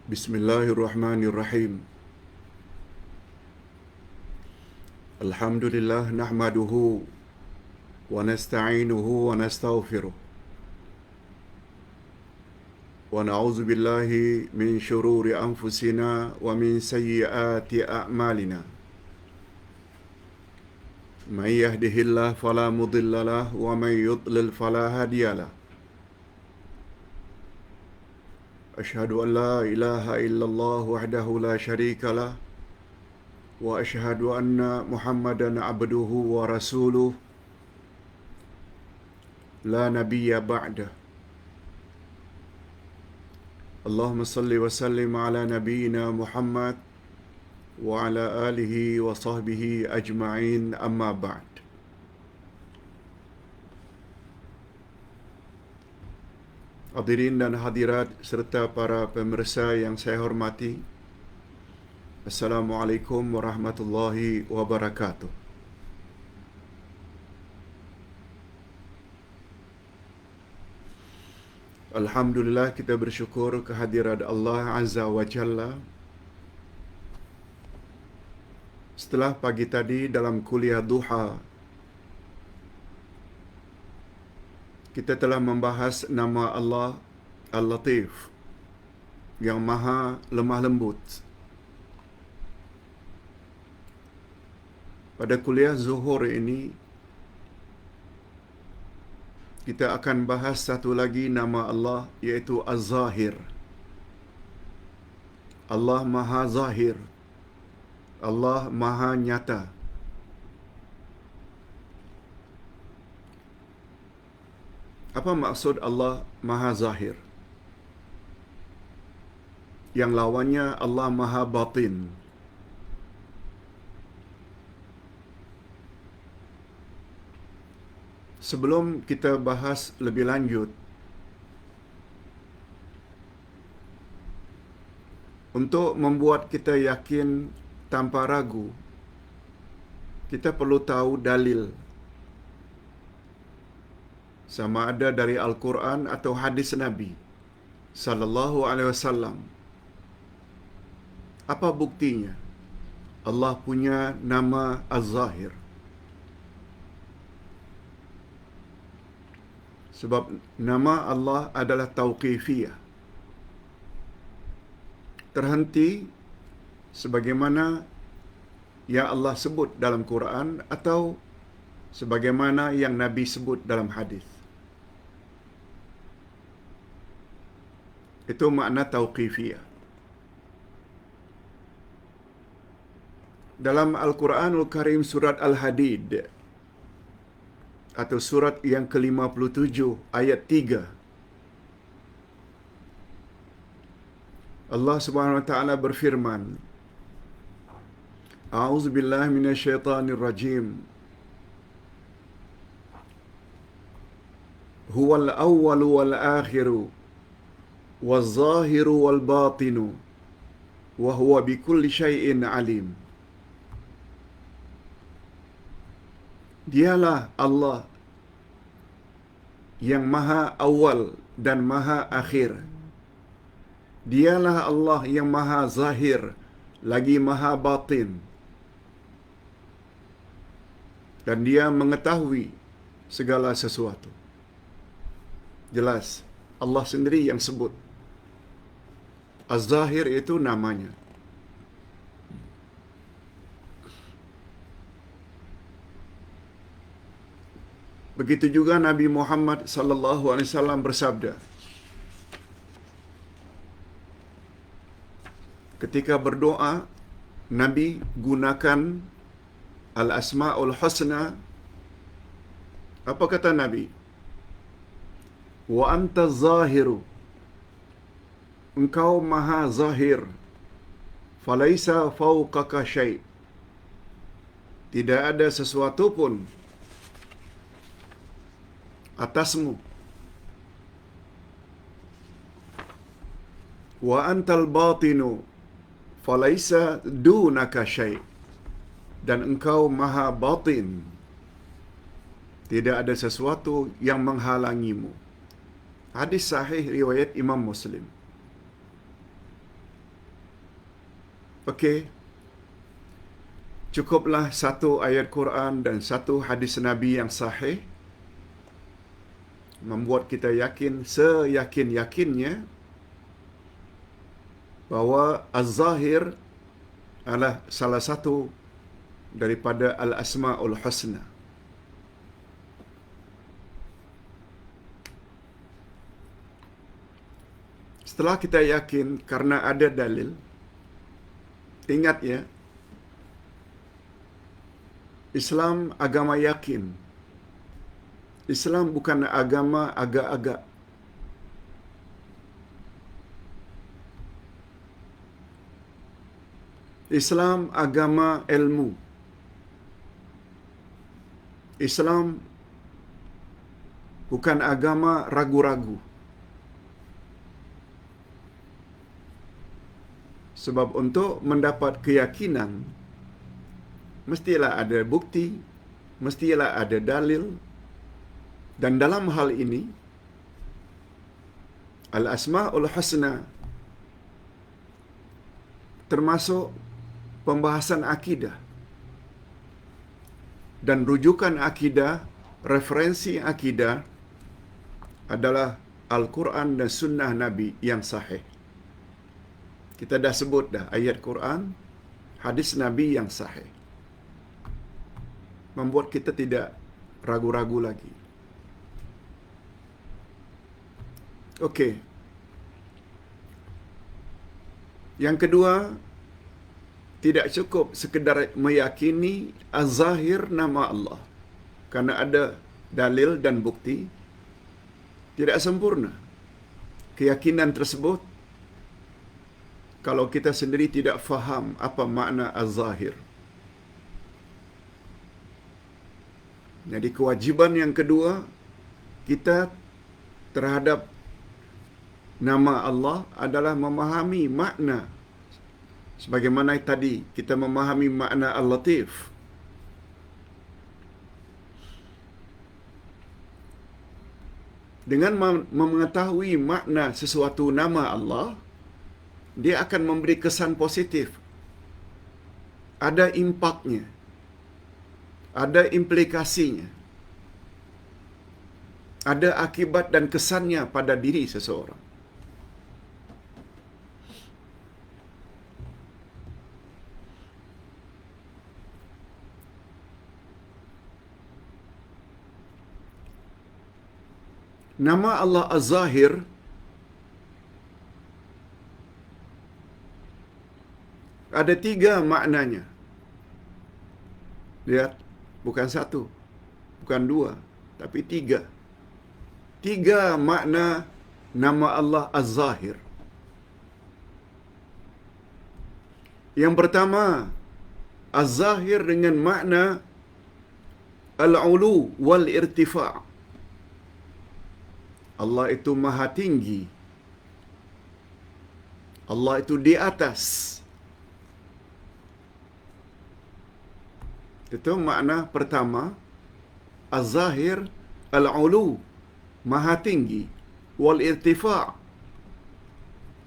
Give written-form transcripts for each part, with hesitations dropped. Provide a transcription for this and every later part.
Bismillahirrahmanirrahim. Alhamdulillah nahmaduhu wa nasta'inuhu wa nastaghfiruh. Wa na'udzu billahi min shururi anfusina wa min sayyiati a'malina. Man yahdihillahu fala mudilla lahu wa man yudlil fala hadiya lahu. Asyhadu an la ilaha illallah wahdahu la syarika lah wa asyhadu anna Muhammadan abduhu wa rasuluh la nabiyya ba'dah. Allahumma salli wa sallim ala nabiyyina Muhammad wa ala alihi wa sahbihi ajma'in, amma ba'd. Hadirin dan hadirat serta para pemirsa yang saya hormati, Assalamualaikum warahmatullahi wabarakatuh. Alhamdulillah, kita bersyukur kehadirat Allah Azza wa Jalla. Setelah pagi tadi dalam kuliah duha, kita telah membahas nama Allah Al-Latif, yang maha lemah lembut. Pada kuliah Zuhur ini, kita akan bahas satu lagi nama Allah, iaitu Az-Zahir. Allah maha zahir. Allah maha nyata. Apa maksud Allah maha zahir? Yang lawannya Allah maha batin. Sebelum kita bahas lebih lanjut, untuk membuat kita yakin tanpa ragu, kita perlu tahu dalil, sama ada dari Al-Quran atau hadis Nabi sallallahu alaihi wasallam. Apa buktinya Allah punya nama Az-Zahir? Sebab nama Allah adalah tauqifiyah, terhenti sebagaimana yang Allah sebut dalam Quran atau sebagaimana yang Nabi sebut dalam hadis. Itu makna tauqifiyah. Dalam Al-Quranul Karim surat Al-Hadid atau surat yang ke-57 ayat 3, Allah Subhanahu wa taala berfirman, A'udzubillahi minasyaitonir rajim. Huwal awwalu wal akhiru waz zahiru wal batinu wa huwa bikulli syai'in alim. Dialah Allah yang maha awal dan maha akhir. Dialah Allah yang maha zahir lagi maha batin. Dan dia mengetahui segala sesuatu. Jelas, Allah sendiri yang sebut. Az-Zahir itu namanya. Begitu juga Nabi Muhammad sallallahu alaihi wasallam bersabda, ketika berdoa, Nabi gunakan Al-Asma'ul Husna. Apa kata Nabi? Wa anta zahiru. Engkau maha zahir. Falaisa fawqaka syai'. Tidak ada sesuatu pun atasmu. Wa antal batinu falaisa dunaka syai'. Dan engkau maha batin. Tidak ada sesuatu yang menghalangimu. Hadis sahih riwayat Imam Muslim. Okey, cukuplah satu ayat Quran dan satu hadis Nabi yang sahih membuat kita yakin seyakin-yakinnya bahawa Az-Zahir adalah salah satu daripada Al-Asma'ul Husna. Setelah kita yakin karena ada dalil, ingat ya, Islam agama yakin. Islam bukan agama agak-agak. Islam agama ilmu. Islam bukan agama ragu-ragu. Sebab untuk mendapat keyakinan, mestilah ada bukti, mestilah ada dalil. Dan dalam hal ini, Al-Asma'ul Husna termasuk pembahasan akidah. Dan rujukan akidah, referensi akidah adalah Al-Quran dan Sunnah Nabi yang sahih. Kita dah sebut dah ayat Quran, hadis Nabi yang sahih. Membuat kita tidak ragu-ragu lagi. Okey. Yang kedua, tidak cukup sekedar meyakini Az-Zahir nama Allah. Karena ada dalil dan bukti, tidak sempurna. Keyakinan tersebut, kalau kita sendiri tidak faham apa makna Az-Zahir. Jadi kewajiban yang kedua, kita terhadap nama Allah adalah memahami makna. Sebagaimana tadi kita memahami makna Al-Latif. Dengan mengetahui makna sesuatu nama Allah, dia akan memberi kesan positif. Ada impaknya. Ada implikasinya. Ada akibat dan kesannya pada diri seseorang. Nama Allah Az-Zahir ada 3 maknanya. Lihat, bukan 1, bukan 2, tapi 3. 3 makna nama Allah Az-Zahir. Yang pertama, Az-Zahir dengan makna Al-Ulu wal-Irtifa'. Allah itu maha tinggi. Allah itu di atas. Itu makna pertama. Az-Zahir Al-Ulu, maha tinggi. Wal-Irtifa',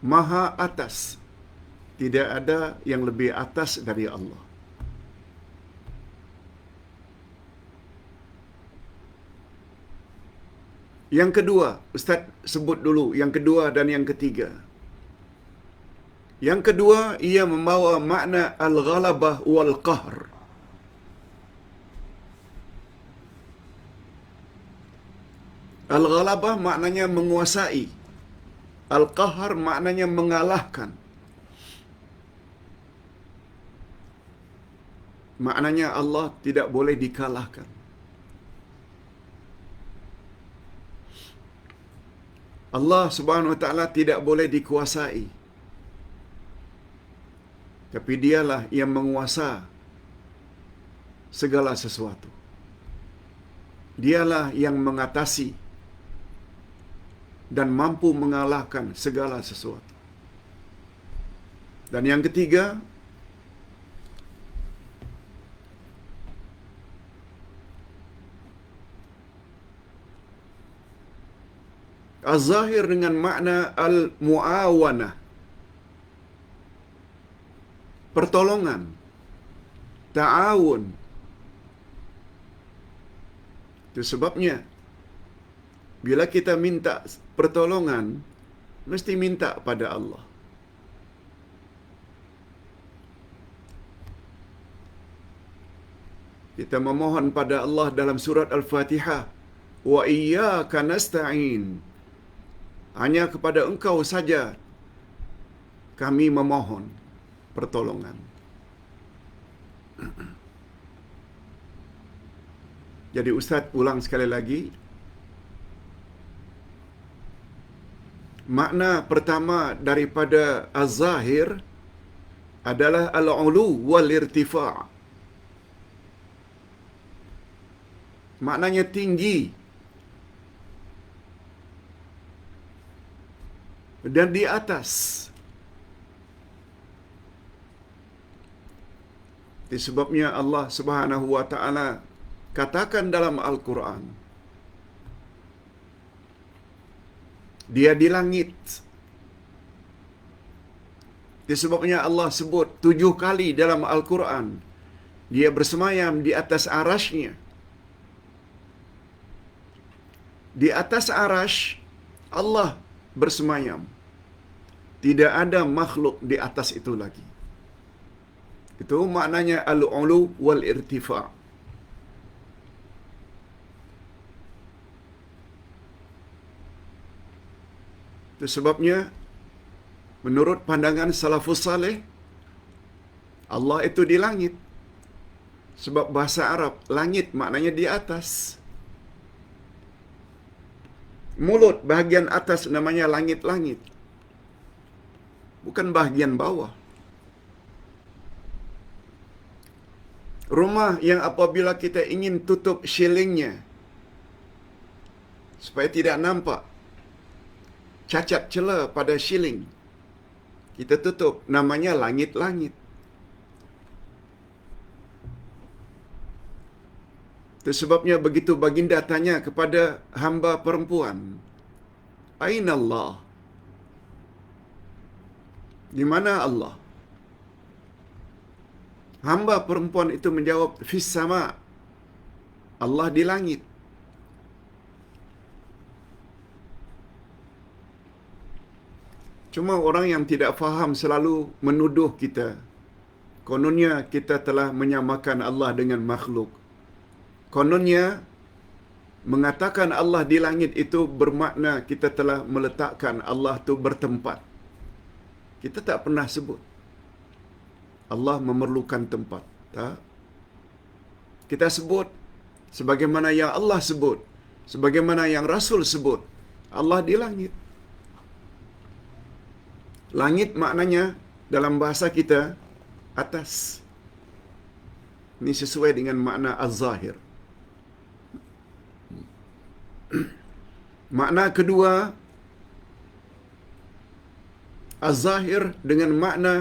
maha atas. Tidak ada yang lebih atas dari Allah. Yang kedua, Ustaz sebut dulu yang kedua dan yang ketiga. Yang kedua, ia membawa makna al-ghalabah wal-qahr. Al-ghalabah maknanya menguasai. Al-qahr maknanya mengalahkan. Maknanya Allah tidak boleh dikalahkan. Allah Subhanahu wa taala tidak boleh dikuasai. Tapi dialah yang menguasa segala sesuatu. Dialah yang mengatasi dan mampu mengalahkan segala sesuatu. Dan yang ketiga, Az-Zahir dengan makna al-mu'awanah. pertolongan, ta'awun. Itu sebabnya bila kita minta pertolongan, mesti minta pada Allah. Kita memohon pada Allah dalam surat Al-Fatihah, wa iyyaka nasta'in. Hanya kepada Engkau saja kami memohon pertolongan. Jadi Ustaz ulang sekali lagi. Makna pertama daripada az-zahir adalah al-ulu wal irtifa'. Maknanya tinggi dan di atas. Disebabnya Allah Subhanahu wa taala katakan dalam Al-Quran, Dia di langit. Disebabnya Allah sebut 7 kali dalam Al-Quran, Dia bersemayam di atas arasy-Nya. Di atas arasy Allah bersemayam. Tidak ada makhluk di atas itu lagi. Itu maknanya al-ulu wal irtifa'. Itu sebabnya menurut pandangan salafus saleh, Allah itu di langit. Sebab bahasa Arab, langit maknanya di atas. Mulut bahagian atas namanya langit-langit. Bukan bahagian bawah. Rumah yang apabila kita ingin tutup shillingnya supaya tidak nampak cacat celah pada shilling, kita tutup, namanya langit-langit. Itu sebabnya begitu baginda tanya kepada hamba perempuan, Aina Allah? Di mana Allah? Hamba perempuan itu menjawab, Fis sama. Allah di langit. Cuma orang yang tidak faham selalu menuduh kita, kononnya kita telah menyamakan Allah dengan makhluk. Kononnya mengatakan Allah di langit itu bermakna kita telah meletakkan Allah itu bertempat. Kita tak pernah sebut Allah memerlukan tempat. Tak? Kita sebut sebagaimana yang Allah sebut, sebagaimana yang Rasul sebut, Allah di langit. Langit maknanya dalam bahasa kita atas. Ini sesuai dengan makna az-zahir. Makna kedua, az-zahir dengan makna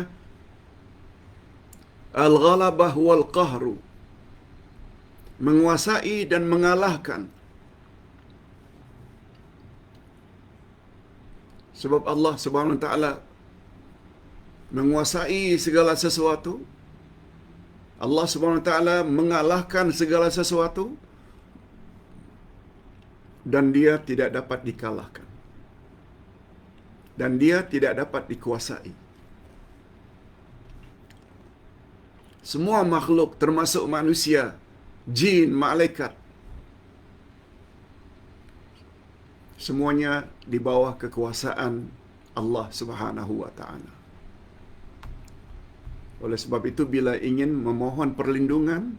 al-ghalabah wal qahru, menguasai dan mengalahkan. Sebab Allah Subhanahu wa taala menguasai segala sesuatu. Allah Subhanahu wa taala mengalahkan segala sesuatu dan Dia tidak dapat dikalahkan. Dan Dia tidak dapat dikuasai. Semua makhluk termasuk manusia, jin, malaikat, semuanya di bawah kekuasaan Allah Subhanahu wa taala. Oleh sebab itu bila ingin memohon perlindungan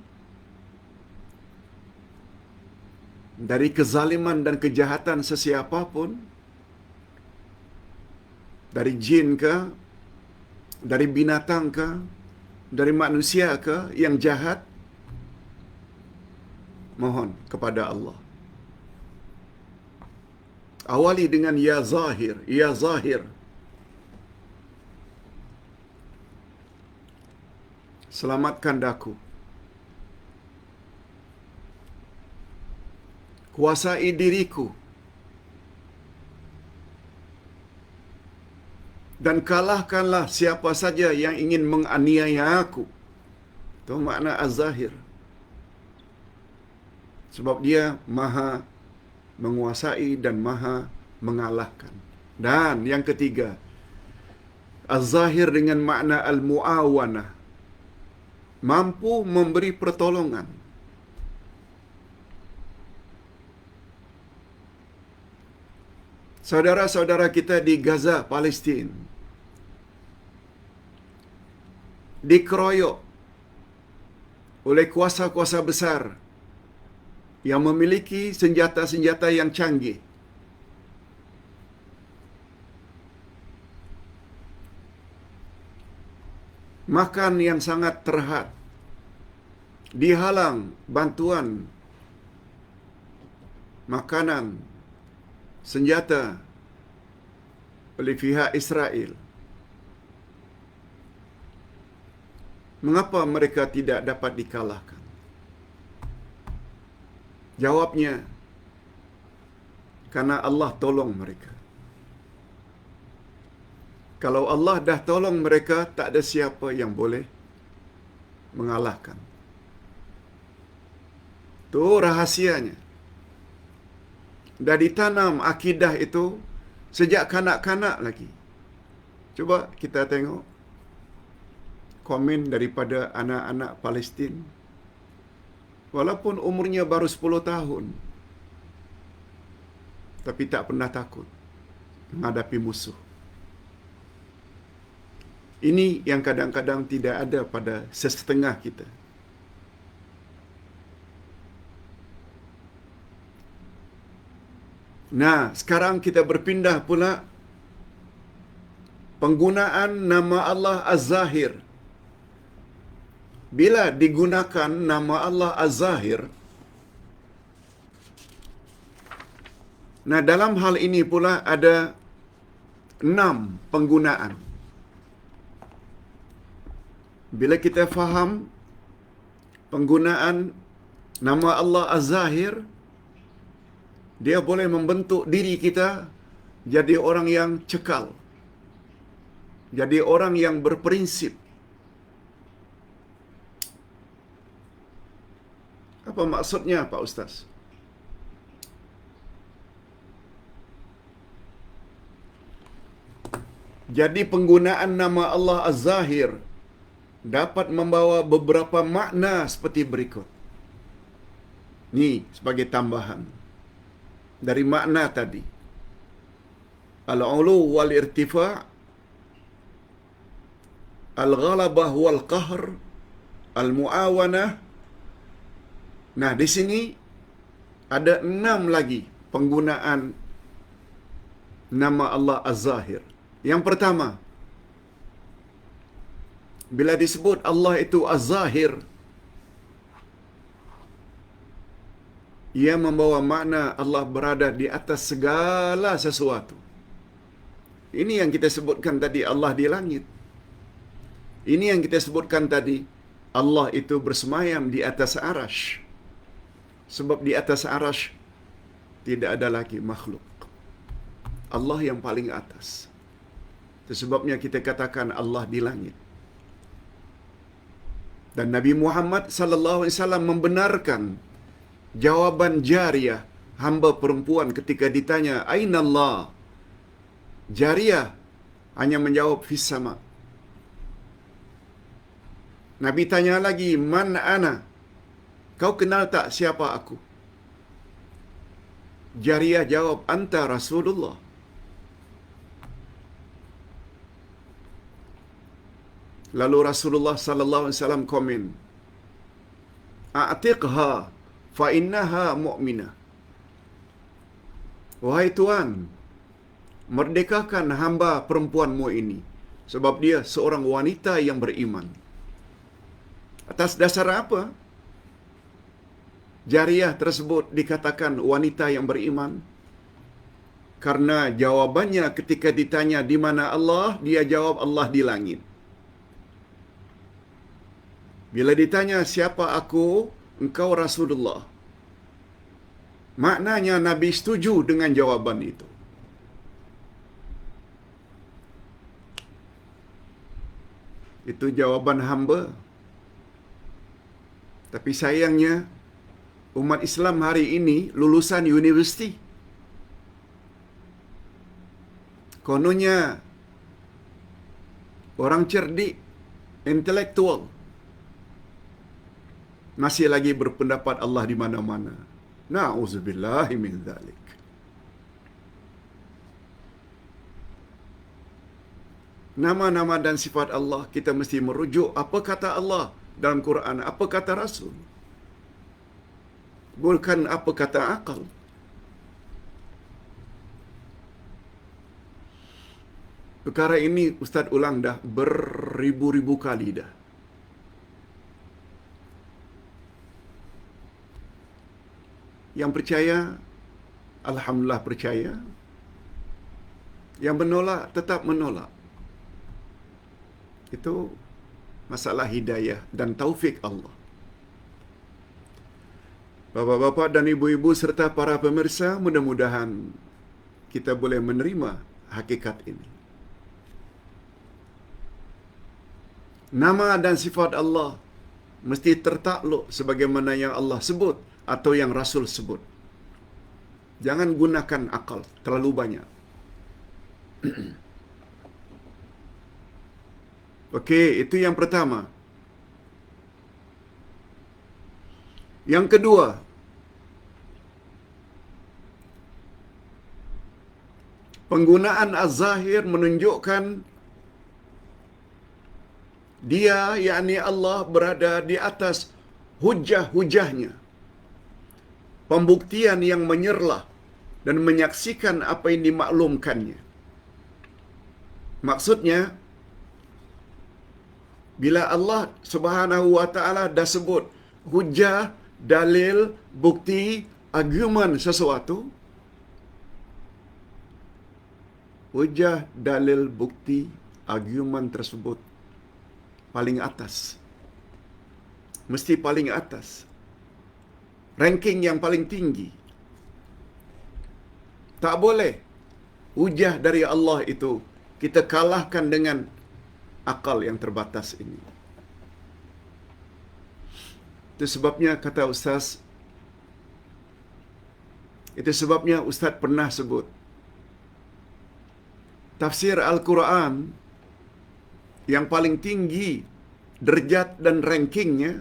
dari kezaliman dan kejahatan sesiapa pun, dari jin ke, dari binatang ke, dari manusia ke yang jahat, mohon kepada Allah. Awali dengan ya zahir, ya zahir. Selamatkan daku. Kuasai diriku. dan kalahkanlah siapa saja yang ingin menganiaya aku. Itu makna Az-Zahir. Sebab dia maha menguasai dan maha mengalahkan. Dan yang ketiga, Az-Zahir dengan makna Al-Mu'awanah, mampu memberi pertolongan. Saudara-saudara kita di Gaza, Palestin, dikeroyok oleh kuasa-kuasa besar yang memiliki senjata-senjata yang canggih. Makan yang sangat terhad, dihalang bantuan makanan, senjata oleh pihak Israel. Mengapa mereka tidak dapat dikalahkan? Jawabnya, karena Allah tolong mereka. Kalau Allah dah tolong mereka, tak ada siapa yang boleh mengalahkan. Itu rahasianya. Dah ditanam akidah itu sejak kanak-kanak lagi. Coba kita tengok komen daripada anak-anak Palestin. Walaupun umurnya baru 10 tahun, tapi tak pernah takut menghadapi musuh. Ini yang kadang-kadang tidak ada pada sesetengah kita. Nah, sekarang kita berpindah pula penggunaan nama Allah Az-Zahir. Bila digunakan nama Allah Az-Zahir, nah dalam hal ini pula ada 6 penggunaan. Bila kita faham penggunaan nama Allah Az-Zahir, dia boleh membentuk diri kita jadi orang yang cekal, jadi orang yang berprinsip. Apa maksudnya, Pak Ustaz? Jadi penggunaan nama Allah Az-Zahir dapat membawa beberapa makna seperti berikut. Ni sebagai tambahan dari makna tadi. Al-ulu wal irtifa', al-ghalabah wal qahr, al-mu'awanah. Nah, di sini ada 6 lagi penggunaan nama Allah Az-Zahir. Yang pertama, bila disebut Allah itu Az-Zahir, ia membawa makna Allah berada di atas segala sesuatu. Ini yang kita sebutkan tadi, Allah di langit. Ini yang kita sebutkan tadi, Allah itu bersemayam di atas arash. Sebab di atas arash tidak ada lagi makhluk. Allah yang paling atas. Itu sebabnya kita katakan Allah di langit. Dan Nabi Muhammad sallallahu alaihi wasallam membenarkan jawaban Jariyah, hamba perempuan, ketika ditanya, "Aina Allah?" Jariyah hanya menjawab, "Fis sama." Nabi tanya lagi, "Man ana?" Kau kenal tak siapa aku? Jariyah jawab, "Anta Rasulullah." Lalu Rasulullah sallallahu alaihi wasallam komen, "A'tiqha fa innaha mu'minah." Wahai Tuan, merdekakan hamba perempuanmu ini, sebab dia seorang wanita yang beriman. Atas dasar apa Jariyah tersebut dikatakan wanita yang beriman? Karena jawabannya ketika ditanya di mana Allah, dia jawab Allah di langit. Bila ditanya siapa aku, engkau Rasulullah. Maknanya Nabi setuju dengan jawaban itu. Itu jawaban hamba. Tapi sayangnya, umat Islam hari ini lulusan universiti. Kononnya orang cerdik, intelektual, masih lagi berpendapat Allah di mana-mana. Na'udzubillahi min dzalik. Nama-nama dan sifat Allah kita mesti merujuk apa kata Allah dalam Quran, apa kata Rasul. Bukan apa kata akal. Perkara ini Ustaz ulang dah beribu-ribu kali dah. Yang percaya, alhamdulillah percaya. Yang menolak, tetap menolak. Itu masalah hidayah dan taufik Allah. Bapa-bapa dan ibu-ibu serta para pemirsa, mudah-mudahan kita boleh menerima hakikat ini. Nama dan sifat Allah mesti tertakluk sebagaimana yang Allah sebut atau yang Rasul sebut. Jangan gunakan akal terlalu banyak. Okey, itu yang pertama. Yang kedua, penggunaan az-zahir menunjukkan dia, yakni Allah, berada di atas hujah-hujahnya. Pembuktian yang menyerlah dan menyaksikan apa yang dimaklumkannya. Maksudnya, bila Allah Subhanahu wa Ta'ala dah sebut hujah, dalil, bukti, argumen sesuatu, hujah, dalil, bukti, argumen tersebut paling atas. Mesti paling atas. Ranking yang paling tinggi. Tak boleh hujah dari Allah itu kita kalahkan dengan akal yang terbatas ini. Itu sebabnya kata Ustaz, itu sebabnya Ustaz pernah sebut tafsir Al-Quran yang paling tinggi derajat dan rankingnya,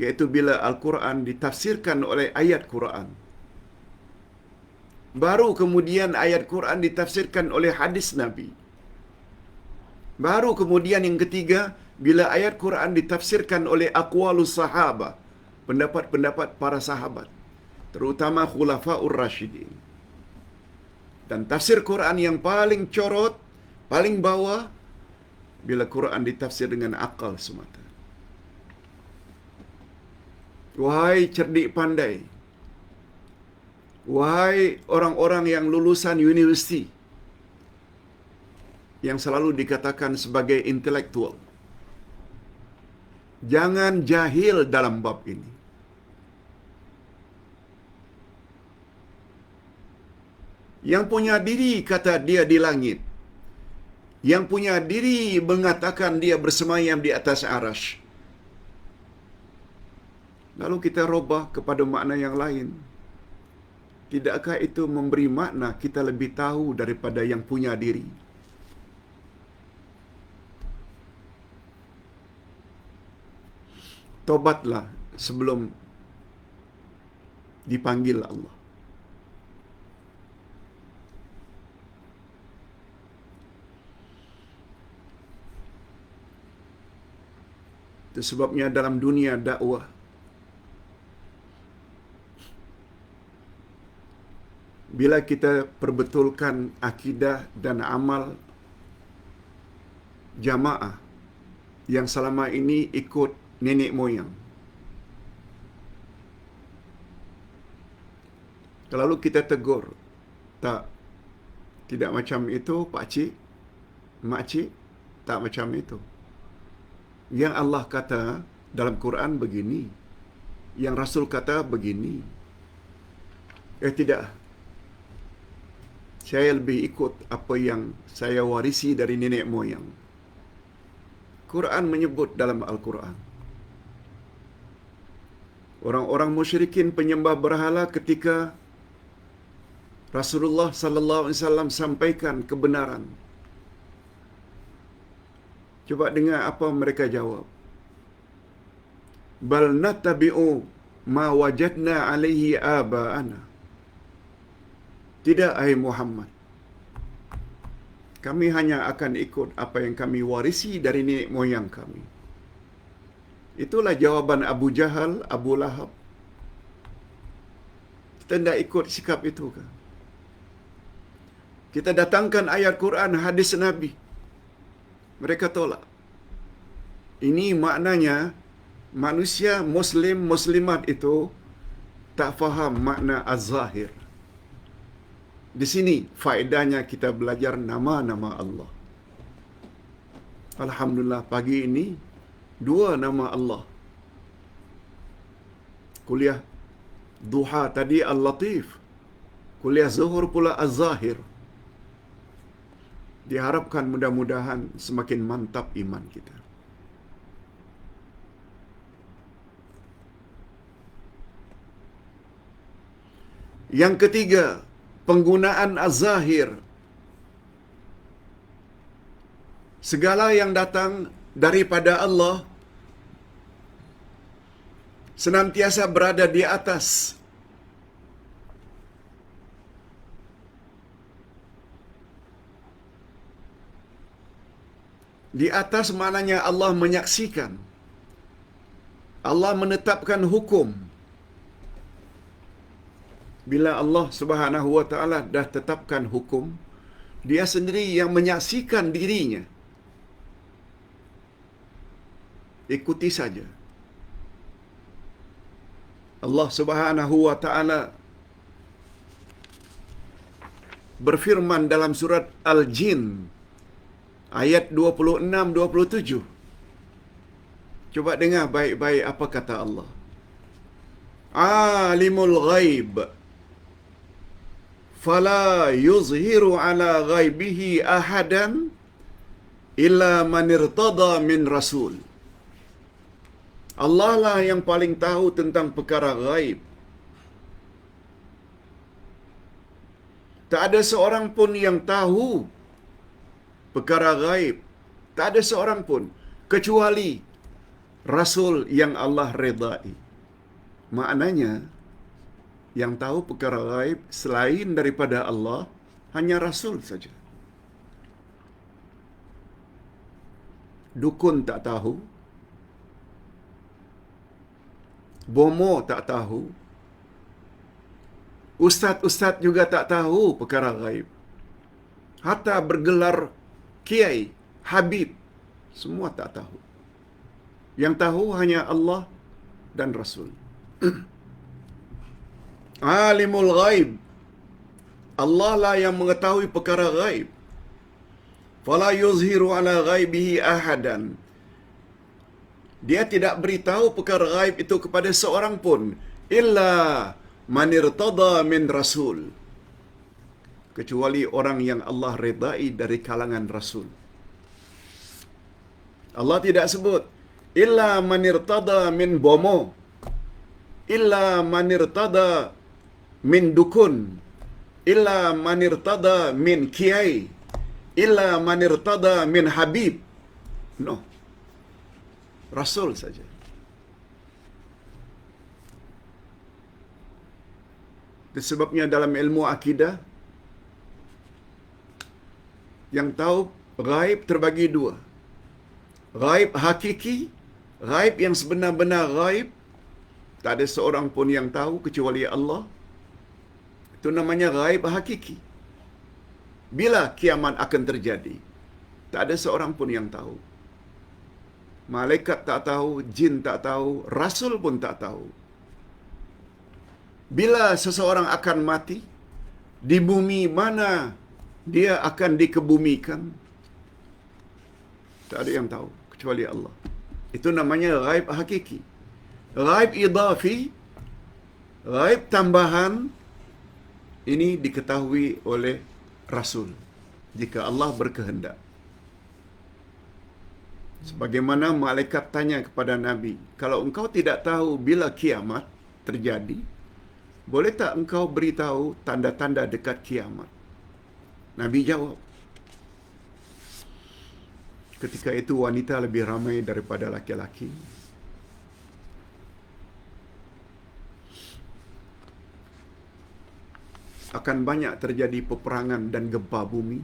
yaitu bila Al-Quran ditafsirkan oleh ayat Quran. Baru kemudian ayat Quran ditafsirkan oleh hadis Nabi. Baru kemudian yang ketiga, bila ayat Quran ditafsirkan oleh aqwalus sahabah, pendapat-pendapat para sahabat, terutama khulafaur rasyidin. Dan tafsir Quran yang paling corot, paling bawah, bila Quran ditafsir dengan akal semata. Wahai cerdik pandai, wahai orang-orang yang lulusan universiti, yang selalu dikatakan sebagai intelektual, jangan jahil dalam bab ini. Yang punya diri kata dia di langit, yang punya diri mengatakan dia bersemayam di atas arasy. Lalu kita robah kepada makna yang lain. Tidakkah itu memberi makna kita lebih tahu daripada yang punya diri? Tobatlah sebelum dipanggil Allah. Itu sebabnya dalam dunia dakwah, bila kita perbetulkan akidah dan amal jamaah yang selama ini ikut nenek moyang, lalu kita tegur, tak, tidak macam itu Pak Cik, Mak Cik, tak macam itu. Yang Allah kata dalam Quran begini, yang Rasul kata begini. Tidak. Saya lebih ikut apa yang saya warisi dari nenek moyang. Quran menyebut dalam Al-Quran, orang-orang musyrikin penyembah berhala ketika Rasulullah sallallahu alaihi wasallam sampaikan kebenaran. Coba dengar apa mereka jawab. Bal nattabi'u ma wajadna alaihi aba'ana. Tidak, hai Muhammad. Kami hanya akan ikut apa yang kami warisi dari nenek moyang kami. Itulah jawaban Abu Jahal, Abu Lahab. Kita tidak ikut sikap itu kan? Kita datangkan ayat Quran, hadis Nabi, mereka tolak. Ini maknanya manusia Muslim, Muslimat itu tak faham makna az-zahir. Di sini faedahnya kita belajar nama-nama Allah. Alhamdulillah pagi ini 2 nama Allah. Kuliah duha tadi Al-Latif, kuliah zuhur pula Az-Zahir. Diharapkan mudah-mudahan semakin mantap iman kita. Yang ketiga, penggunaan Az-Zahir. Segala yang datang daripada Allah senantiasa berada di atas. Di atas maknanya Allah menyaksikan. Allah menetapkan hukum. Bila Allah Subhanahu wa taala dah tetapkan hukum, dia sendiri yang menyaksikan dirinya. Ikuti saja. Allah Subhanahu wa taala berfirman dalam surat Al-Jin ayat 26-27. Coba dengar baik-baik apa kata Allah. Alimul ghaib fala yuzhiru ala ghaibihi ahadan illa man irtada min rasul. Allah lah yang paling tahu tentang perkara ghaib. Tak ada seorang pun yang tahu perkara ghaib. Tak ada seorang pun kecuali Rasul yang Allah redai. Maknanya, yang tahu perkara ghaib selain daripada Allah hanya Rasul saja. Dukun tak tahu, bomo tak tahu, ustaz-ustaz juga tak tahu perkara ghaib. Hatta bergelar kiai, habib, semua tak tahu. Yang tahu hanya Allah dan Rasul. Alimul ghaib, Allah lah yang mengetahui perkara ghaib. Fala yuzhiru ala ghaibihi ahadan. Dia tidak beritahu perkara ghaib itu kepada seorang pun illa man irtada min rasul, kecuali orang yang Allah redai dari kalangan rasul. Allah tidak sebut illa man irtada min bomo, illa man irtada min dukun, illa man irtada min kiai, illa man irtada min habib. No. Rasul saja. Itu sebabnya dalam ilmu akidah, yang tahu ghaib terbagi 2. Ghaib hakiki, ghaib yang sebenar-benar ghaib, tak ada seorang pun yang tahu kecuali Allah. Itu namanya ghaib hakiki. Bila kiamat akan terjadi, tak ada seorang pun yang tahu. Malaikat tak tahu, jin tak tahu, Rasul pun tak tahu. Bila seseorang akan mati, di bumi mana dia akan dikebumikan, tak ada yang tahu kecuali Allah. Itu namanya ghaib hakiki. Ghaib idafi, ghaib tambahan, ini diketahui oleh rasul jika Allah berkehendak. Sebagaimana malaikat tanya kepada Nabi, kalau engkau tidak tahu bila kiamat terjadi, boleh tak engkau beritahu tanda-tanda dekat kiamat? Nabi jawab. Ketika itu wanita lebih ramai daripada laki-laki. Akan banyak terjadi peperangan dan gempa bumi.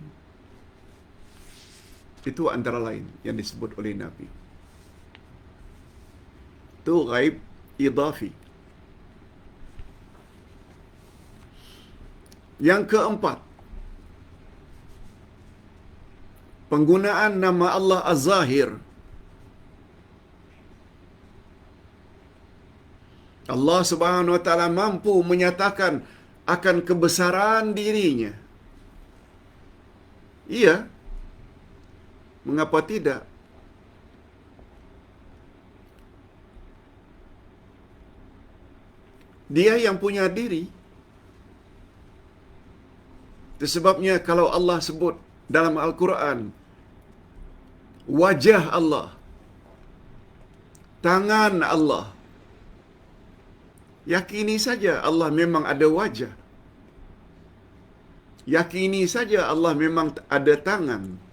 Itu antara lain yang disebut oleh Nabi. Itu ghaib idafi. Yang keempat, penggunaan nama Allah Az-Zahir. Allah Subhanahu wa taala mampu menyatakan akan kebesaran dirinya. Iya. Mengapa tidak? Dia yang punya diri. Itu sebabnya kalau Allah sebut dalam Al-Quran, wajah Allah, tangan Allah, yakini saja Allah memang ada wajah. Yakini saja Allah memang ada tangan.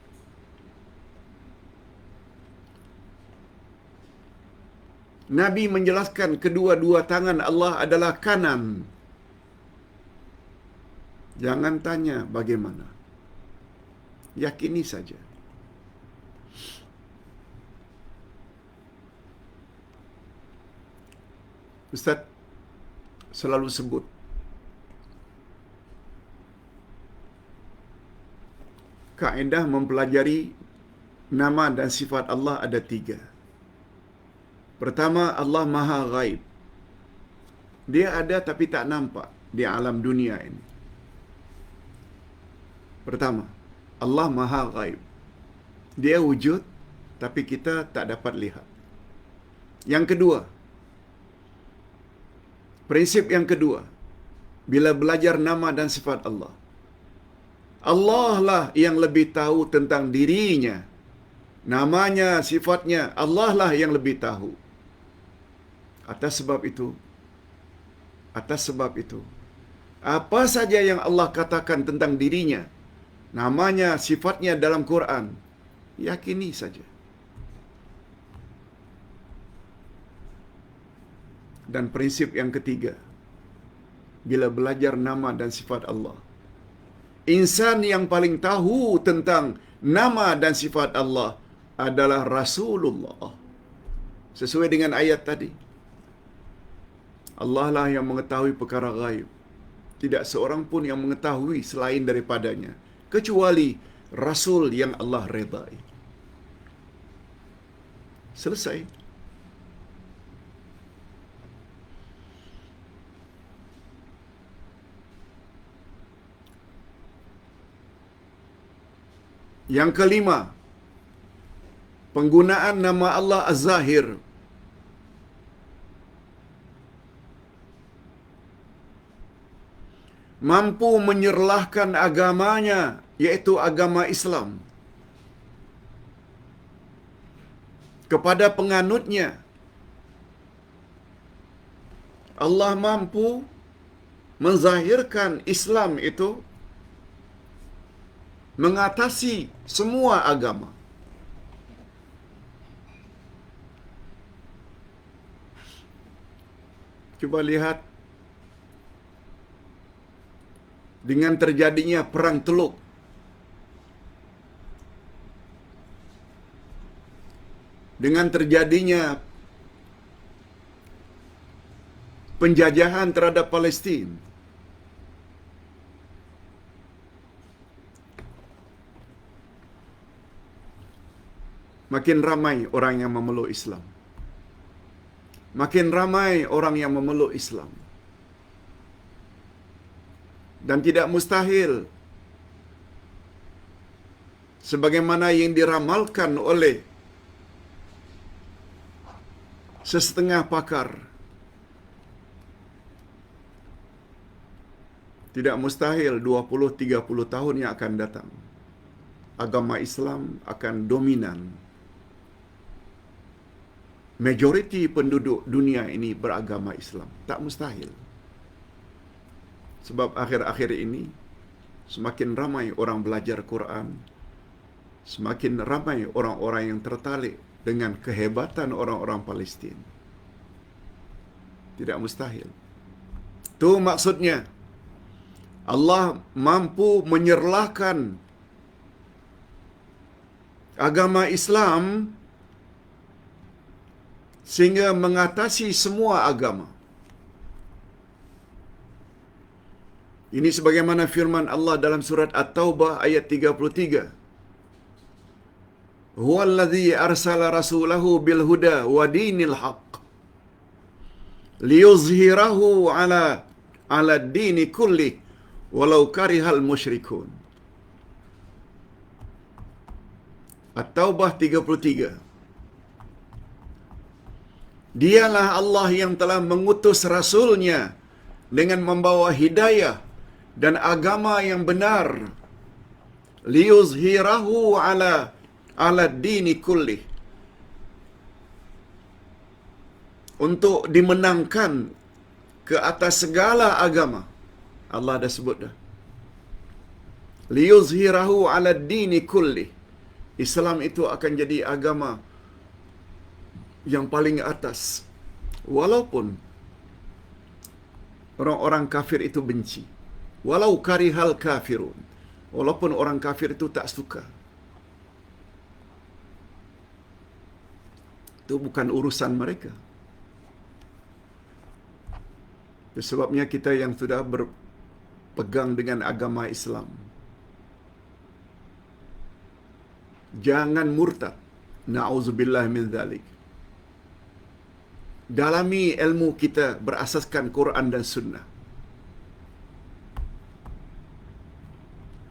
Nabi menjelaskan kedua-dua tangan Allah adalah kanan. Jangan tanya bagaimana. Yakini saja. Ustaz selalu sebut kaedah mempelajari nama dan sifat Allah ada 3. Pertama, Allah Maha Ghaib. Dia ada tapi tak nampak di alam dunia ini. Pertama, Allah Maha Ghaib. Dia wujud tapi kita tak dapat lihat. Yang kedua, prinsip yang kedua, bila belajar nama dan sifat Allah, Allah lah yang lebih tahu tentang dirinya. Namanya, sifatnya, Allah lah yang lebih tahu. Atas sebab itu, apa saja yang Allah katakan tentang dirinya, namanya, sifatnya dalam Quran, yakini saja. Dan prinsip yang ketiga, bila belajar nama dan sifat Allah, insan yang paling tahu tentang nama dan sifat Allah adalah Rasulullah. Sesuai dengan ayat tadi. Allah lah yang mengetahui perkara ghaib. Tidak seorang pun yang mengetahui selain daripadanya, kecuali Rasul yang Allah redai. Selesai. Yang kelima, penggunaan nama Allah Az-Zahir. Mampu menyerlahkan agamanya, yaitu agama Islam, kepada penganutnya. Allah mampu menzahirkan Islam itu mengatasi semua agama. Cuba lihat dengan terjadinya perang Teluk, dengan terjadinya penjajahan terhadap Palestin, makin ramai orang yang memeluk Islam. Makin ramai orang yang memeluk Islam. Dan tidak mustahil, sebagaimana yang diramalkan oleh sesetengah pakar, Tidak mustahil 20-30 tahun yang akan datang agama Islam akan dominan. Majoriti penduduk dunia ini beragama Islam. Tak mustahil. Sebab akhir-akhir ini semakin ramai orang belajar Quran, semakin ramai orang-orang yang tertarik dengan kehebatan orang-orang Palestin. Tidak mustahil. Itu maksudnya Allah mampu menyerlahkan agama Islam sehingga mengatasi semua agama. Ini sebagaimana firman Allah dalam surat At-Taubah ayat 33. Huwallazi arsala rasulahu bil huda wa dinil haqq liyuzhirahu ala dini kulli walau karihal musyrikun. At-Taubah 33. Dialah Allah yang telah mengutus Rasulnya dengan membawa hidayah dan agama yang benar. Liyuzhirahu ala dini kulli. Untuk dimenangkan ke atas segala agama. Allah dah sebut dah. Liyuzhirahu ala dini kulli. Islam itu akan jadi agama yang paling atas. Walaupun orang-orang kafir itu benci. Walau karihal kafirun. Walaupun orang kafir itu tak suka. Itu bukan urusan mereka. Sebabnya kita yang sudah berpegang dengan agama Islam, jangan murtad. Na'udzubillah min dzalik. Dalami ilmu kita berasaskan Quran dan Sunnah.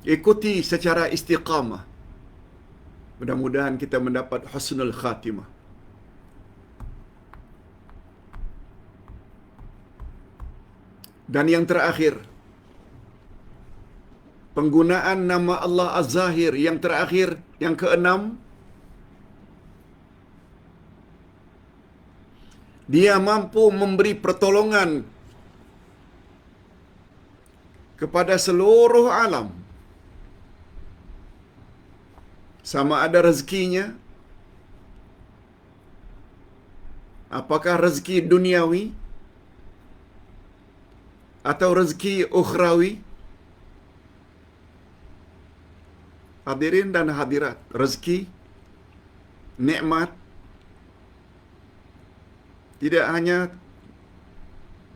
Ikuti secara istiqamah. Mudah-mudahan kita mendapat husnul khatimah. Dan yang terakhir, penggunaan nama Allah Az-Zahir yang terakhir, yang keenam, Dia mampu memberi pertolongan kepada seluruh alam. Sama ada rezekinya, apakah rezeki duniawi atau rezeki ukhrawi. Hadirin dan hadirat, rezeki, nikmat tidak hanya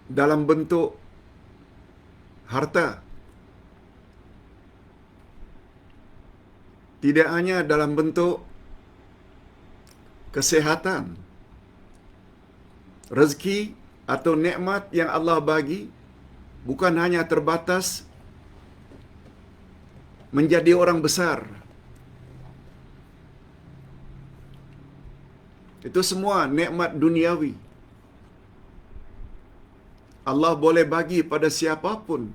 dalam bentuk harta, tidak hanya dalam bentuk kesehatan. Rezeki atau nikmat yang Allah bagi bukan hanya terbatas menjadi orang besar. Itu semua nikmat duniawi. Allah boleh bagi pada siapapun,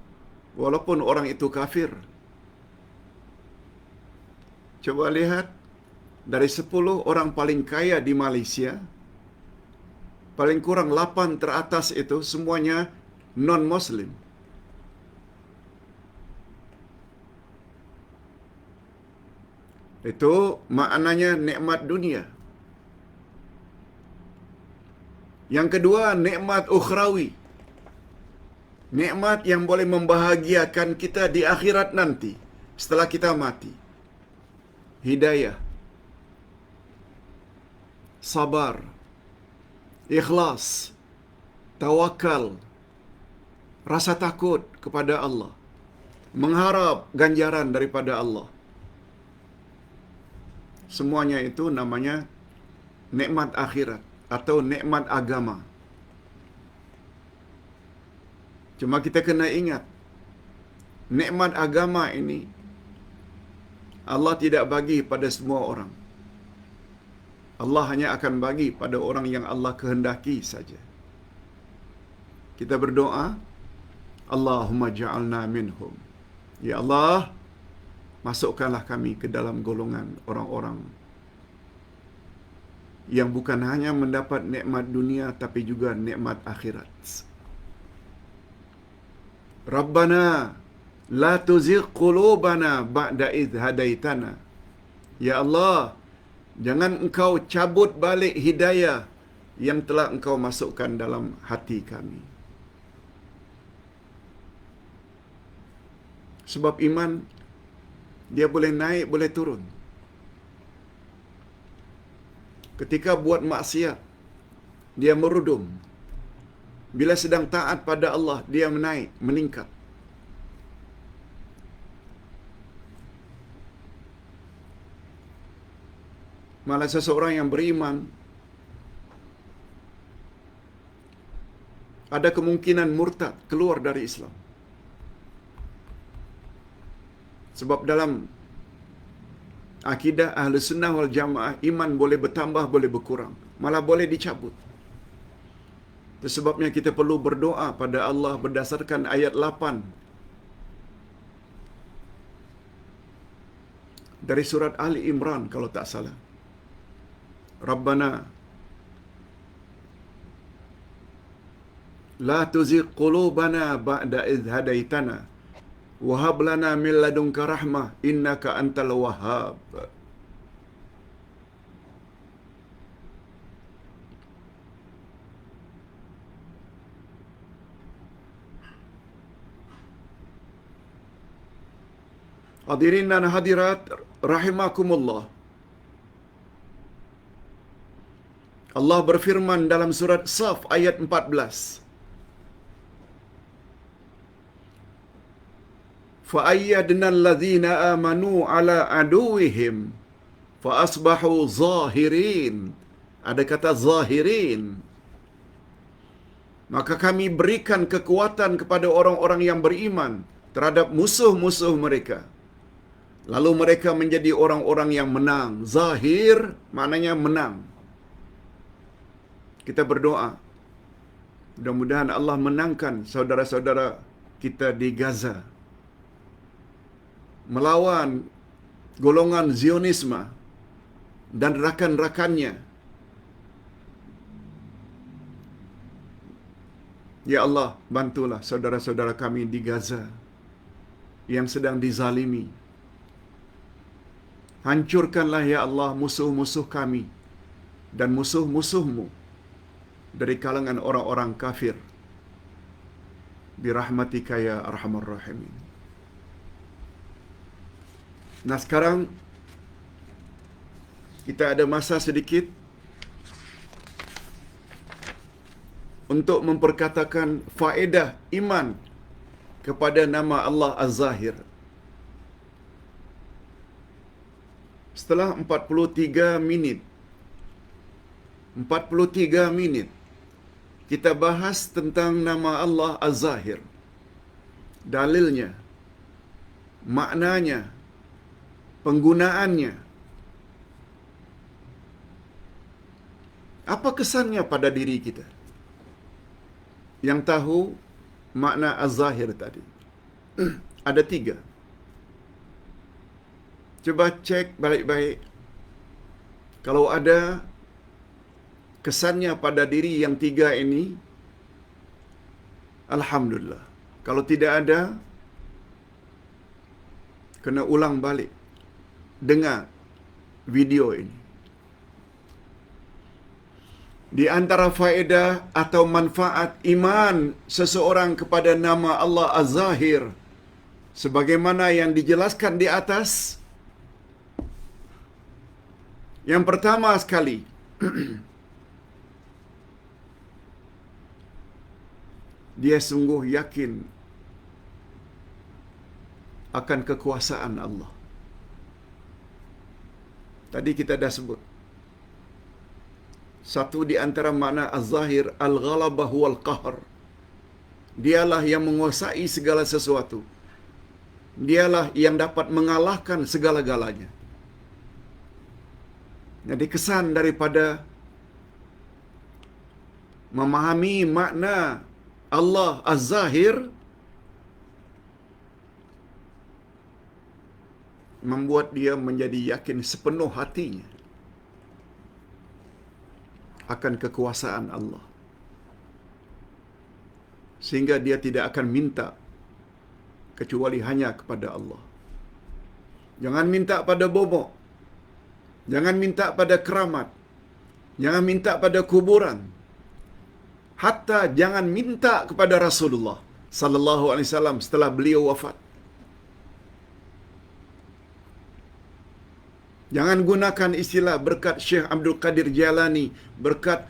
walaupun orang itu kafir. Coba lihat, dari 10 orang paling kaya di Malaysia, paling kurang 8 teratas itu semuanya non-Muslim. Itu maknanya nikmat dunia. Yang kedua, nikmat ukhrawi. Nikmat yang boleh membahagiakan kita di akhirat nanti, setelah kita mati. Hidayah, sabar, ikhlas, tawakal, rasa takut kepada Allah, mengharap ganjaran daripada Allah. Semuanya itu namanya nikmat akhirat atau nikmat agama. Cuma kita kena ingat, nikmat agama ini Allah tidak bagi pada semua orang. Allah hanya akan bagi pada orang yang Allah kehendaki saja. Kita berdoa, Allahumma ja'alna minhum. Ya Allah, masukkanlah kami ke dalam golongan orang-orang yang bukan hanya mendapat nikmat dunia tapi juga nikmat akhirat. Rabbana la tuzigh qulubana ba'da idh hadaitana. Ya Allah, jangan engkau cabut balik hidayah yang telah engkau masukkan dalam hati kami. Sebab iman, dia boleh naik, boleh turun. Ketika buat maksiat, dia merudum. Bila sedang taat pada Allah, dia menaik, meningkat. Malah seseorang yang beriman ada kemungkinan murtad, keluar dari Islam. Sebab dalam akidah Ahlus Sunnah wal Jamaah, iman boleh bertambah, boleh berkurang, malah boleh dicabut. Itu sebabnya kita perlu berdoa pada Allah berdasarkan ayat 8 dari surat Ali Imran kalau tak salah. Rabbana la tuzigh qulubana ba'da idh hadaitana wa hab lana min ladunka rahmah innaka antal wahhab. Hadirin dan hadirat rahimakumullah. Allah berfirman dalam surat Saf ayat 14. Fa ayyadna alladhina amanu ala aduwihim fa asbahu zahirin. Ada kata zahirin. Maka kami berikan kekuatan kepada orang-orang yang beriman terhadap musuh-musuh mereka. Lalu mereka menjadi orang-orang yang menang. Zahir maknanya menang. Kita berdoa, mudah-mudahan Allah menangkan saudara-saudara kita di Gaza melawan golongan Zionisme dan rakan-rakannya. Ya Allah, bantulah saudara-saudara kami di Gaza yang sedang dizalimi. Hancurkanlah ya Allah musuh-musuh kami dan musuh-musuhmu dari kalangan orang-orang kafir. Birahmatika ya arhamar rahimin. Nah sekarang kita ada masa sedikit untuk memperkatakan faedah iman kepada nama Allah Az-Zahir. Setelah 43 minit kita bahas tentang nama Allah Az-Zahir, dalilnya, maknanya, penggunaannya. Apa kesannya pada diri kita yang tahu makna Az-Zahir tadi? Ada 3. Coba cek baik-baik. Kalau ada kesannya pada diri yang 3 ini, alhamdulillah. Kalau tidak ada, kena ulang balik. Dengar video ini. Di antara faedah atau manfaat iman seseorang kepada nama Allah Az-Zahir, sebagaimana yang dijelaskan di atas, yang pertama sekali, dia sungguh yakin akan kekuasaan Allah. Tadi kita dah sebut. Satu di antara makna Az-Zahir, Al-Ghalabah wal-Qahr. Dialah yang menguasai segala sesuatu. Dialah yang dapat mengalahkan segala-galanya. Jadi kesan daripada memahami makna Allah Az-Zahir, membuat dia menjadi yakin sepenuh hatinya akan kekuasaan Allah. Sehingga dia tidak akan minta kecuali hanya kepada Allah. Jangan minta pada bobok. Jangan minta pada keramat. Jangan minta pada kuburan. Hatta jangan minta kepada Rasulullah sallallahu alaihi wasallam setelah beliau wafat. Jangan gunakan istilah berkat Syekh Abdul Qadir Jailani, berkat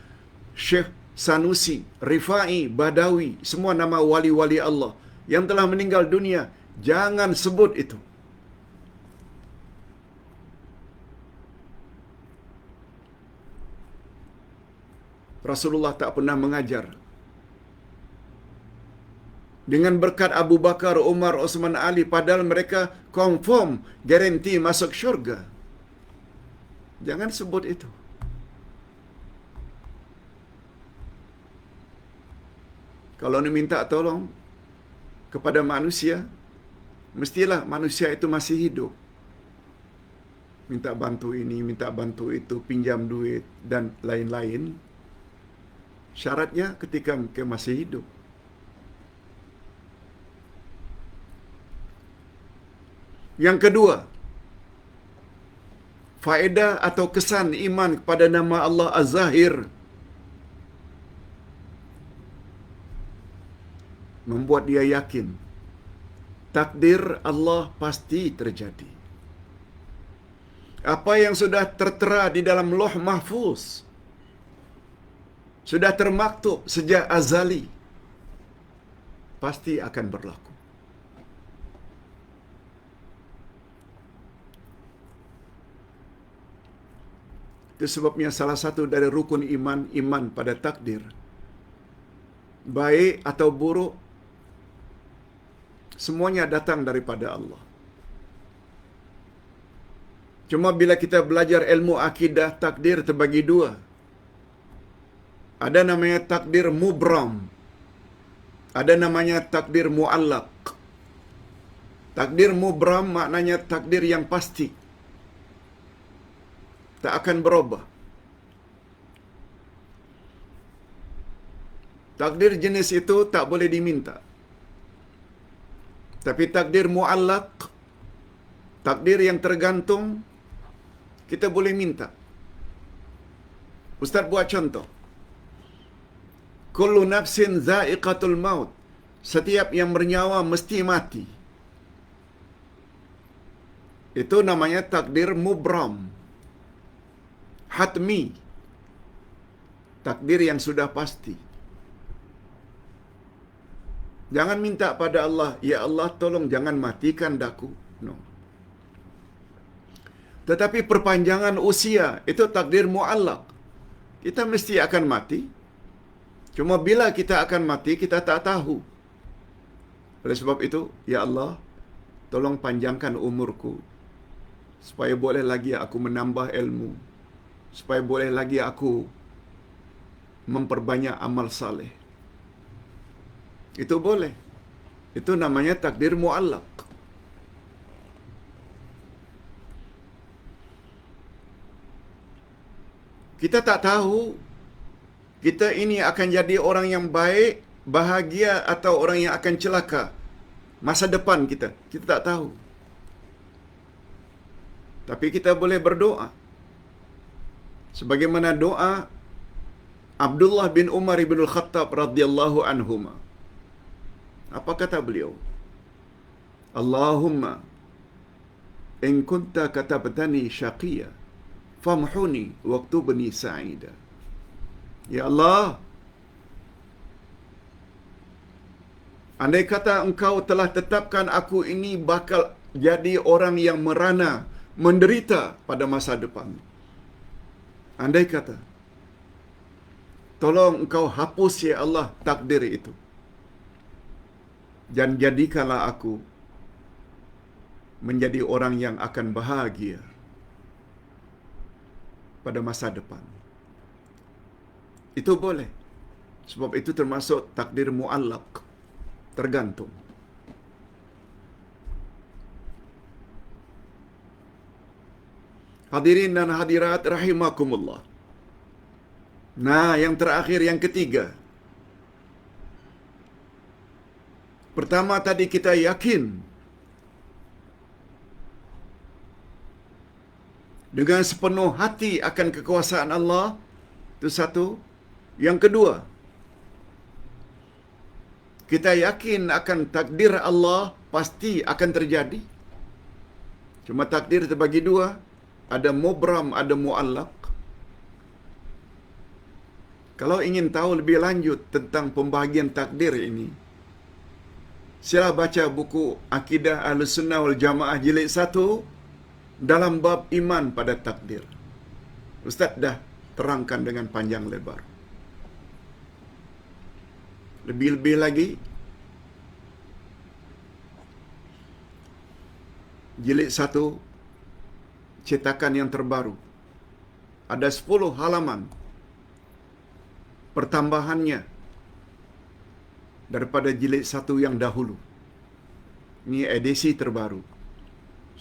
Syekh Sanusi, Rifai, Badawi, semua nama wali-wali Allah yang telah meninggal dunia. Jangan sebut itu. Rasulullah tak pernah mengajar dengan berkat Abu Bakar, Umar, Osman, Ali, padahal mereka confirm, garanti masuk syurga. Jangan sebut itu. Kalau ni minta tolong kepada manusia, mestilah manusia itu masih hidup. Minta bantu ini, minta bantu itu, pinjam duit dan lain-lain. Syaratnya ketika mereka masih hidup. Yang kedua, faedah atau kesan iman kepada nama Allah Az-Zahir membuat dia yakin takdir Allah pasti terjadi. Apa yang sudah tertera di dalam Lauh Mahfuz, sudah termaktub sejak azali, pasti akan berlaku. Itu sebabnya salah satu dari rukun iman, iman pada takdir. Baik atau buruk, semuanya datang daripada Allah. Cuma bila kita belajar ilmu akidah, takdir terbagi dua. Ada namanya takdir mubram. Ada namanya takdir mu'allaq. Takdir mubram maknanya takdir yang pasti, tak akan berubah. Takdir jenis itu tak boleh diminta. Tapi takdir mu'allaq, takdir yang tergantung, kita boleh minta. Ustaz buat contoh. Kullu nafsin za'iqatul maut. Setiap yang bernyawa mesti mati. Itu namanya takdir mubram. Hatmi. Takdir yang sudah pasti. Jangan minta pada Allah, ya Allah tolong jangan matikan daku. No. Tetapi perpanjangan usia, itu takdir mu'allaq. Kita mesti akan mati. Cuma bila kita akan mati, kita tak tahu. Oleh sebab itu, ya Allah, tolong panjangkan umurku. Supaya boleh lagi aku menambah ilmu. Supaya boleh lagi aku memperbanyak amal saleh. Itu boleh. Itu namanya takdir mu'allaq. Kita tak tahu kita ini akan jadi orang yang baik, bahagia atau orang yang akan celaka masa depan kita. Kita tak tahu. Tapi kita boleh berdoa. Sebagaimana doa Abdullah bin Umar bin Al-Khattab radhiyallahu anhuma. Apa kata beliau? Allahumma in kunta katabtani syaqiyya famhuni waktubni sa'ida. Ya Allah, andai kata engkau telah tetapkan aku ini bakal jadi orang yang merana, menderita pada masa depan. Andai kata, tolong engkau hapus ya Allah takdir itu. Dan jadikanlah aku menjadi orang yang akan bahagia pada masa depan. Itu boleh. Sebab itu termasuk takdir mu'allaq. Tergantung. Hadirin dan hadirat rahimakumullah. Nah, yang terakhir, yang ketiga. Pertama tadi kita yakin dengan sepenuh hati akan kekuasaan Allah. Itu satu. Yang kedua, kita yakin akan takdir Allah pasti akan terjadi. Cuma takdir terbagi dua. Ada mubram, ada muallaq. Kalau ingin tahu lebih lanjut tentang pembahagian takdir ini, sila baca buku Akidah Ahlussunnah wal Jamaah jilid 1 dalam bab iman pada takdir. Ustaz dah terangkan dengan panjang lebar. Lebih-lebih lagi, jilid 1 cetakan yang terbaru. Ada 10 halaman pertambahannya daripada jilid 1 yang dahulu. Ini edisi terbaru.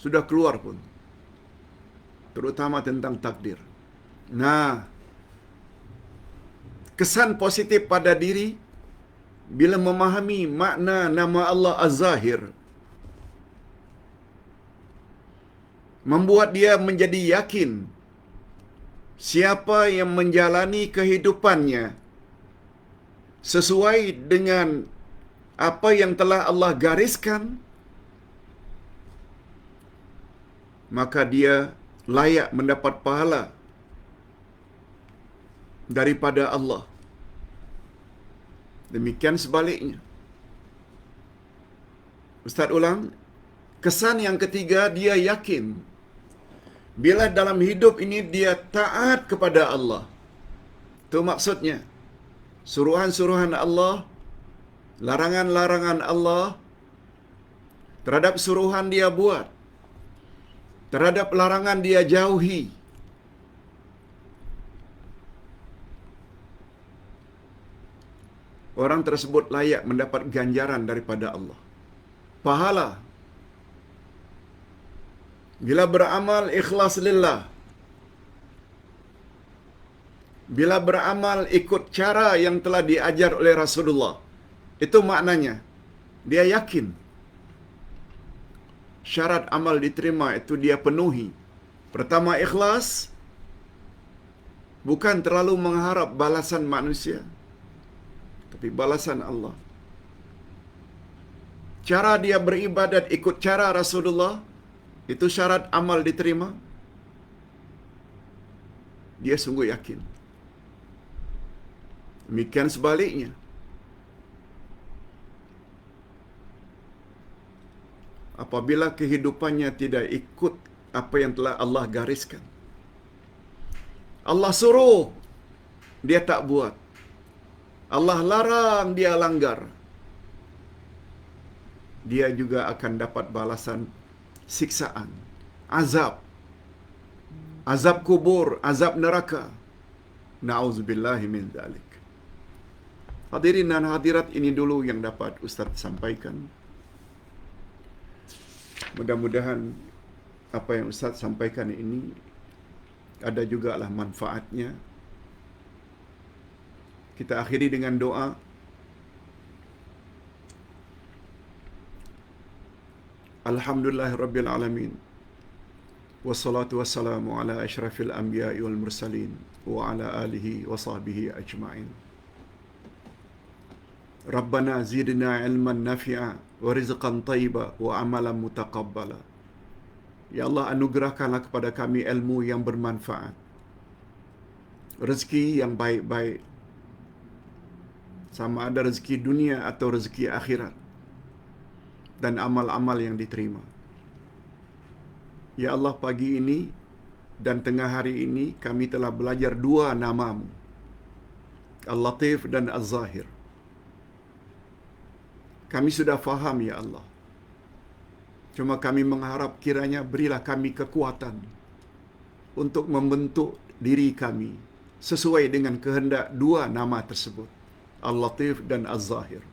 Sudah keluar pun. Terutama tentang takdir. Nah, kesan positif pada diri bila memahami makna nama Allah Az-Zahir, membuat dia menjadi yakin siapa yang menjalani kehidupannya sesuai dengan apa yang telah Allah gariskan, maka dia layak mendapat pahala daripada Allah. Demikian sebaliknya. Ustaz ulang, kesan yang ketiga, dia yakin bila dalam hidup ini dia taat kepada Allah. Itu maksudnya. Suruhan-suruhan Allah, larangan-larangan Allah, terhadap suruhan dia buat, terhadap larangan dia jauhi. Orang tersebut layak mendapat ganjaran daripada Allah. Pahala. Bila beramal ikhlas lillah, bila beramal ikut cara yang telah diajar oleh Rasulullah, itu maknanya dia yakin syarat amal diterima itu dia penuhi. Pertama, ikhlas, bukan terlalu mengharap balasan manusia, tapi balasan Allah. Cara dia beribadat ikut cara Rasulullah, itu syarat amal diterima. Dia sungguh yakin. Demikian sebaliknya. Apabila kehidupannya tidak ikut apa yang telah Allah gariskan, Allah suruh, dia tak buat. Allah larang, dia langgar. Dia juga akan dapat balasan siksaan, azab, azab kubur, azab neraka. Na'udzubillahi min dzalik. Hadirin dan hadirat, ini dulu yang dapat Ustaz sampaikan. Mudah-mudahan apa yang Ustaz sampaikan ini ada jugalah manfaatnya. Kita akhiri dengan doa. Alhamdulillahirabbil alamin. Wassalatu wassalamu ala asyrafil anbiya'i wal mursalin wa ala alihi wa sahbihi ajma'in. Rabbana zidna ilman nafi'a wa rizqan thayyiba wa amalan mutaqabbala. Ya Allah, anugerahkanlah kepada kami ilmu yang bermanfaat, rezeki yang baik-baik, sama ada rezeki dunia atau rezeki akhirat, dan amal-amal yang diterima. Ya Allah, pagi ini dan tengah hari ini kami telah belajar 2 nama-Mu, Al-Latif dan Az-Zahir. Kami sudah faham, ya Allah. Cuma kami mengharap kiranya berilah kami kekuatan untuk membentuk diri kami sesuai dengan kehendak 2 nama tersebut, Al-Latif dan Az-Zahir.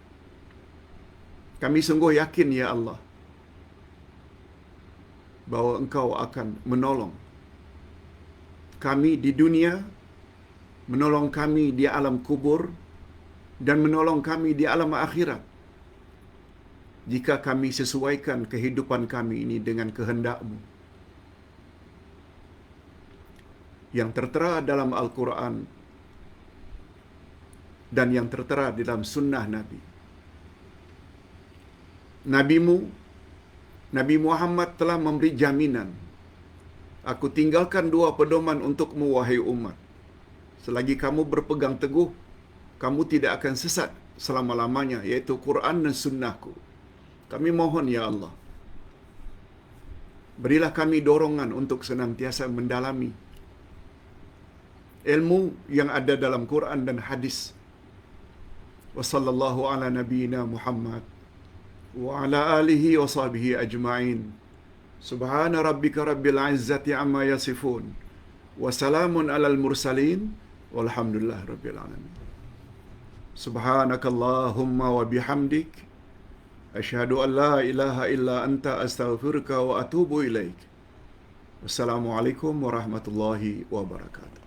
Kami sungguh yakin, ya Allah, bahawa Engkau akan menolong kami di dunia, menolong kami di alam kubur, dan menolong kami di alam akhirat. Jika kami sesuaikan kehidupan kami ini dengan kehendak-Mu. Yang tertera dalam Al-Quran dan yang tertera dalam sunnah Nabi. Nabi Muhammad telah memberi jaminan, aku tinggalkan 2 pedoman untukmu wahai umat. Selagi kamu berpegang teguh, kamu tidak akan sesat selama-lamanya, yaitu Quran dan sunnahku. Kami mohon ya Allah, berilah kami dorongan untuk senantiasa mendalami ilmu yang ada dalam Quran dan hadis. Wa sallallahu ala nabiyyina Muhammad wa ala alihi wa sahbihi ajma'in. Subhana rabbika rabbil izzati amma yasifun. Wa salamun alal mursalin. Walhamdulillah rabbil alamin. Subhanakallahumma wa bihamdik. Asyhadu an la ilaha illa anta astaghfiruka wa atubu ilaik. Wassalamualaikum warahmatullahi wabarakatuh.